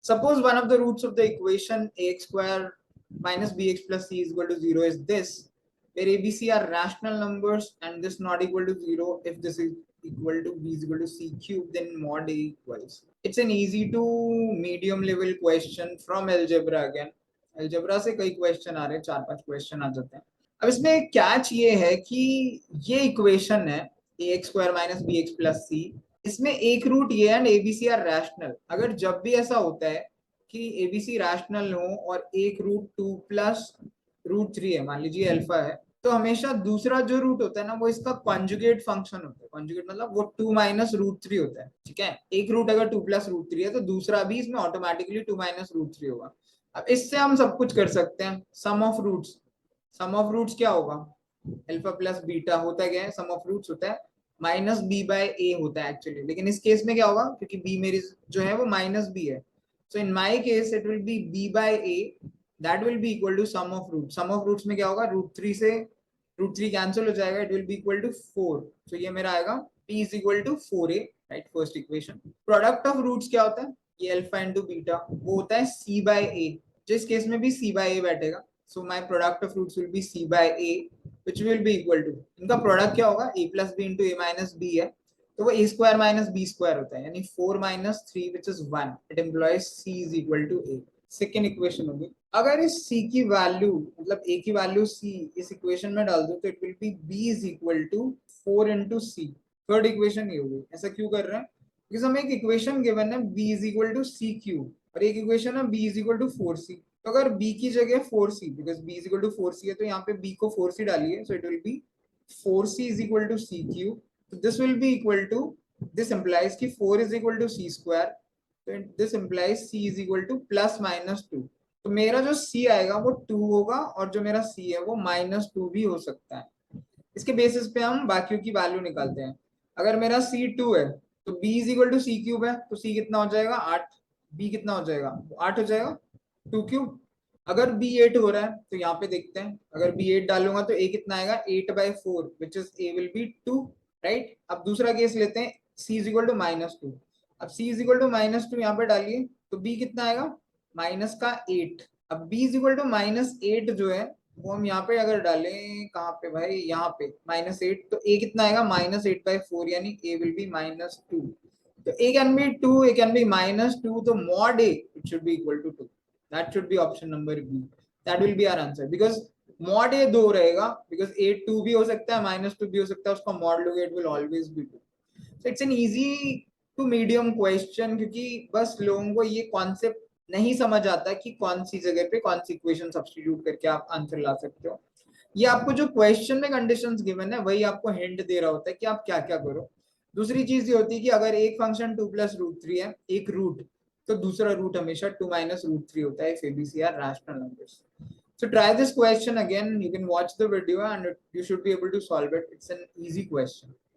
Suppose one of the roots of the equation ax square minus bx plus c is equal to 0 is this, where a, b, c are rational numbers and this not equal to 0 if this is equal to b is equal to c cube, then mod a equals. It's an easy to medium level question from algebra again. algebra से कई question आ रहे हैं, 4-5 question आ जाते हैं. अब इसमें catch ये है कि ये इक्वेशन है ax square minus bx plus c, इसमें एक रूट ये एंड एबीसी आर रैशनल. अगर जब भी ऐसा होता है कि एबीसी रैशनल हो और एक रूट 2 प्लस रूट 3 है, मान लीजिए अल्फा है, तो हमेशा दूसरा जो रूट होता है ना वो इसका कॉन्जुगेट फंक्शन होता है. कॉन्जुगेट मतलब वो 2 माइनस रूट 3 होता है. ठीक है, एक रूट अगर 2 प्लस रूट 3 है तो दूसरा भी इसमें ऑटोमेटिकली 2 माइनस रूट 3 होगा. अब इससे हम सब कुछ कर सकते हैं. Sum of roots, sum of roots क्या होगा, अल्फा प्लस बीटा होता क्या है, सम ऑफ रूट्स होता है माइनस बी बाय ए होता है एक्चुअली. लेकिन इस केस में क्या होगा, क्योंकि बी मेरी जो है वो माइनस बी है, so in my case it will be B by A, that will be equal to sum of root. Sum of roots में क्या होगा, रूट 3 से रूट 3 कैंसिल हो जाएगा, it will be equal to 4. So ये मेरा आएगा p is equal to 4a, right, first equation. Product of roots क्या होता है, ये अल्फा इंटू बीटा, वो होता है c बाय a. जिस केस में भी c बाय a बैठेगा, so my product of roots will be c by a which will be equal to, इनका प्रोडक्ट क्या होगा, a plus b into a minus b है, तो वो a square minus b square होता है, यानी 4 minus 3 which is 1. it implies c is equal to a. Second equation होगी, अगर इस c की वैल्यू मतलब a की वैल्यू c इस इक्वेशन में डाल दो तो it will B b is equal to 4 into c. Third equation ये होगी. ऐसा क्यों कर रहे हैं, बिकॉज हमें एक इक्वेशन गिवन है b is equal to c cube और एक इक्वेशन है b is equal to 4c. तो अगर b की जगह 4c, because b is equal to 4c है, तो यहाँ पे b को 4c डालिए, so it will be 4c is equal to c cube. तो this will be equal to, this implies कि 4 is equal to c square, तो this implies c is equal to plus minus 2. तो मेरा जो c आएगा वो 2 होगा और जो मेरा c है वो माइनस 2 भी हो सकता है. इसके बेसिस पे हम बाकियों की वैल्यू निकालते हैं. अगर मेरा c 2 है तो b is equal to c cube है, तो c कितना हो जाएगा 8, b कितना हो जाएगा 8 हो जाएगा 2 क्यूब. अगर b 8 हो रहा है तो यहाँ पे देखते हैं, अगर b 8 डालूंगा तो a कितना आएगा 8/4 which is a will be 2, right. अब दूसरा केस लेते हैं, c is equal to -2. अब c is equal to -2 यहाँ पे डालिए तो b कितना आएगा माइनस का 8. अब b is equal to -8 जो है वो हम यहाँ पे अगर डालें, कहाँ पे भाई, यहाँ पे -8, तो a कितना आएगा -8/4, यानी a will be -2. तो a can be 2, a can be -2, तो mod a it should be equal to 2. That should be option number B. That will be our answer because mod a 2 रहेगा, because a 2 भी हो सकता है -2 भी हो सकता है, उसका mod लोगे it will always be 2. So it's an easy to medium question, क्योंकि बस लोगों को ये कॉन्सेप्ट नहीं समझ आता कि कौन सी जगह पे कौन सी इक्वेशन सब्स्टिट्यूट करके आप आंसर ला सकते हो. ये आपको जो क्वेश्चन में कंडीशंस गिवन है वही आपको हिंट दे रहा होता है कि आप क्या क्या करो. दूसरी चीज ये होती है कि अगर एक फंक्शन 2 प्लस रूट 3 है, एक रूट, तो दूसरा रूट हमेशा 2 माइनस रूट 3 होता है if ABC are rational numbers. So try this question again. You can watch the video and you should be able to solve it. It's an easy question.